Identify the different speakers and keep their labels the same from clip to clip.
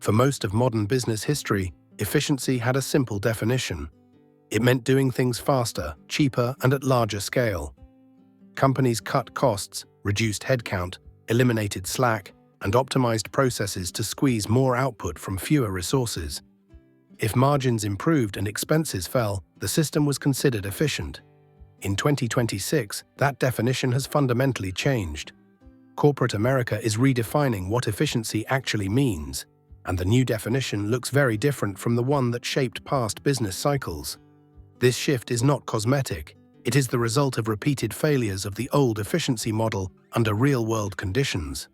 Speaker 1: For most of modern business history, efficiency had a simple definition. It meant doing things faster, cheaper, and at larger scale. Companies cut costs, reduced headcount, eliminated slack, and optimized processes to squeeze more output from fewer resources. If margins improved and expenses fell, the system was considered efficient. In 2026, that definition has fundamentally changed. Corporate America is redefining what efficiency actually means, and the new definition looks very different from the one that shaped past business cycles. This shift is not cosmetic. It is the result of repeated failures of the old efficiency model under real-world conditions.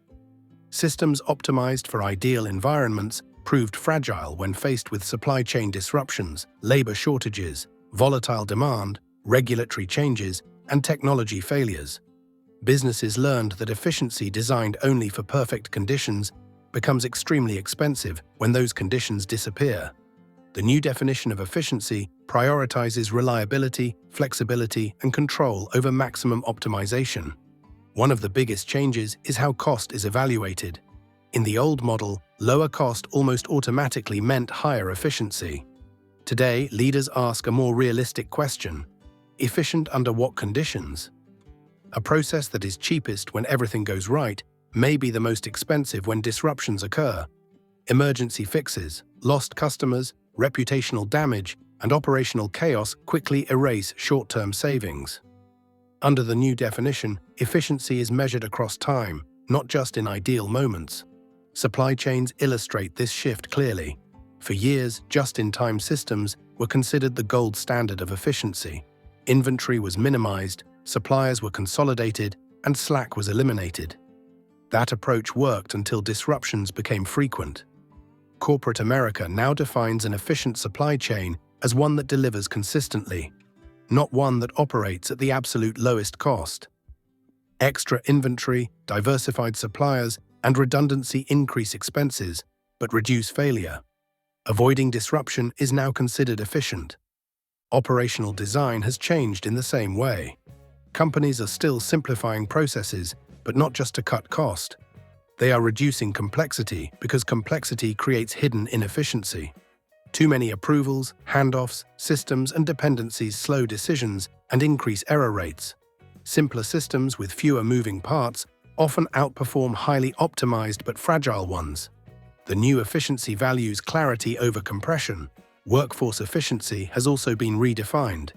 Speaker 1: Systems optimized for ideal environments proved fragile when faced with supply chain disruptions, labor shortages, volatile demand, regulatory changes, and technology failures. Businesses learned that efficiency designed only for perfect conditions becomes extremely expensive when those conditions disappear. The new definition of efficiency prioritizes reliability, flexibility, and control over maximum optimization. One of the biggest changes is how cost is evaluated. In the old model, lower cost almost automatically meant higher efficiency. Today, leaders ask a more realistic question: efficient under what conditions? A process that is cheapest when everything goes right may be the most expensive when disruptions occur. Emergency fixes, lost customers, reputational damage, and operational chaos quickly erase short-term savings. Under the new definition, efficiency is measured across time, not just in ideal moments. Supply chains illustrate this shift clearly. For years, just-in-time systems were considered the gold standard of efficiency. Inventory was minimized, suppliers were consolidated, and slack was eliminated. That approach worked until disruptions became frequent. Corporate America now defines an efficient supply chain as one that delivers consistently, not one that operates at the absolute lowest cost. Extra inventory, diversified suppliers, and redundancy increase expenses, but reduce failure. Avoiding disruption is now considered efficient. Operational design has changed in the same way. Companies are still simplifying processes, but not just to cut cost. They are reducing complexity because complexity creates hidden inefficiency. Too many approvals, handoffs, systems, and dependencies slow decisions and increase error rates. Simpler systems with fewer moving parts often outperform highly optimized but fragile ones. The new efficiency values clarity over compression. Workforce efficiency has also been redefined.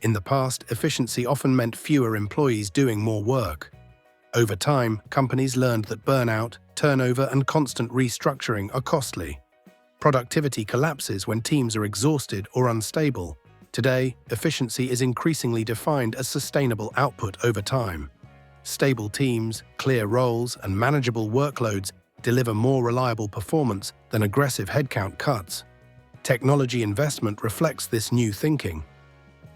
Speaker 1: In the past, efficiency often meant fewer employees doing more work. Over time, companies learned that burnout, turnover, and constant restructuring are costly. Productivity collapses when teams are exhausted or unstable. Today, efficiency is increasingly defined as sustainable output over time. Stable teams, clear roles, and manageable workloads deliver more reliable performance than aggressive headcount cuts. Technology investment reflects this new thinking.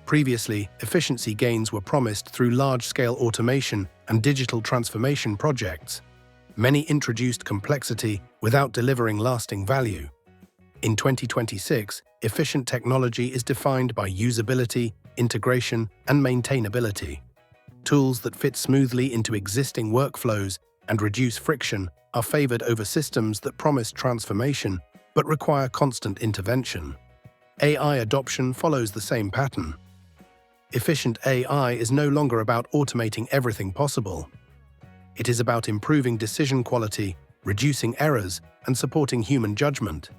Speaker 1: Previously, efficiency gains were promised through large-scale automation and digital transformation projects. Many introduced complexity without delivering lasting value. In 2026, efficient technology is defined by usability, integration, and maintainability. Tools that fit smoothly into existing workflows and reduce friction are favored over systems that promise transformation but require constant intervention. AI adoption follows the same pattern. Efficient AI is no longer about automating everything possible. It is about improving decision quality, reducing errors, and supporting human judgment.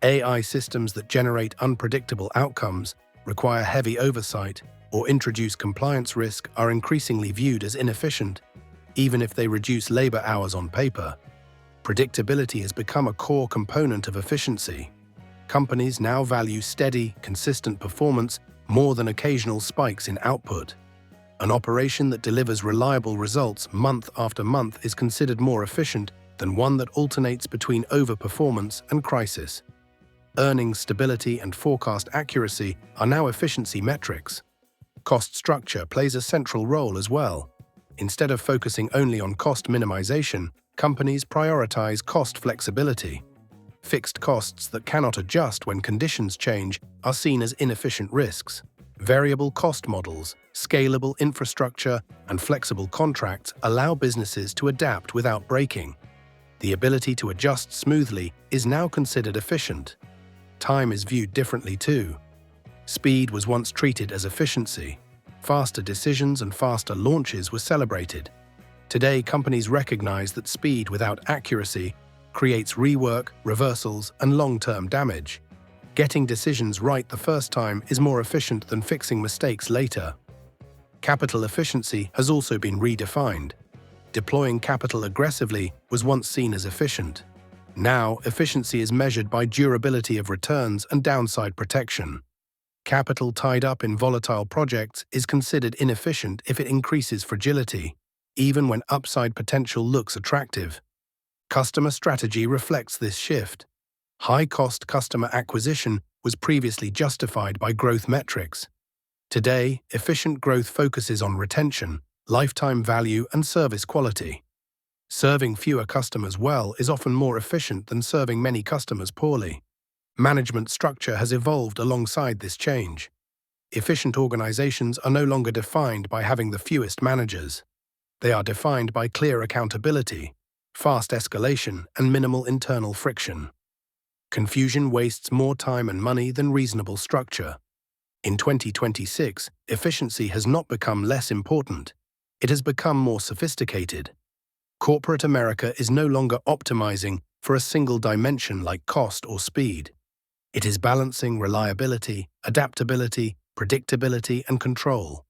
Speaker 1: AI systems that generate unpredictable outcomes, require heavy oversight, or introduce compliance risk are increasingly viewed as inefficient, even if they reduce labor hours on paper. Predictability has become a core component of efficiency. Companies now value steady, consistent performance more than occasional spikes in output. An operation that delivers reliable results month after month is considered more efficient than one that alternates between overperformance and crisis. Earnings stability and forecast accuracy are now efficiency metrics. Cost structure plays a central role as well. Instead of focusing only on cost minimization, companies prioritize cost flexibility. Fixed costs that cannot adjust when conditions change are seen as inefficient risks. Variable cost models, scalable infrastructure, and flexible contracts allow businesses to adapt without breaking. The ability to adjust smoothly is now considered efficient. Time is viewed differently too. Speed was once treated as efficiency. Faster decisions and faster launches were celebrated. Today, companies recognize that speed without accuracy creates rework, reversals, and long-term damage. Getting decisions right the first time is more efficient than fixing mistakes later. Capital efficiency has also been redefined. Deploying capital aggressively was once seen as efficient. Now, efficiency is measured by durability of returns and downside protection. Capital tied up in volatile projects is considered inefficient if it increases fragility, even when upside potential looks attractive. Customer strategy reflects this shift. High-cost customer acquisition was previously justified by growth metrics. Today, efficient growth focuses on retention, lifetime value, and service quality. Serving fewer customers well is often more efficient than serving many customers poorly. Management structure has evolved alongside this change. Efficient organizations are no longer defined by having the fewest managers. They are defined by clear accountability, fast escalation, and minimal internal friction. Confusion wastes more time and money than reasonable structure. In 2026, efficiency has not become less important. It has become more sophisticated. Corporate America is no longer optimizing for a single dimension like cost or speed. It is balancing reliability, adaptability, predictability, and control.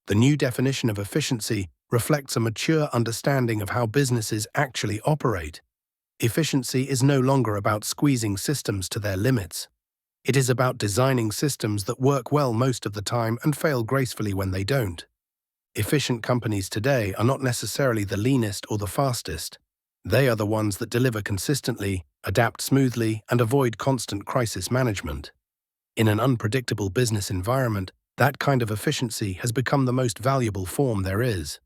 Speaker 1: The new definition of efficiency reflects a mature understanding of how businesses actually operate. Efficiency is no longer about squeezing systems to their limits. It is about designing systems that work well most of the time and fail gracefully when they don't. Efficient companies today are not necessarily the leanest or the fastest. They are the ones that deliver consistently, adapt smoothly, and avoid constant crisis management. In an unpredictable business environment, that kind of efficiency has become the most valuable form there is.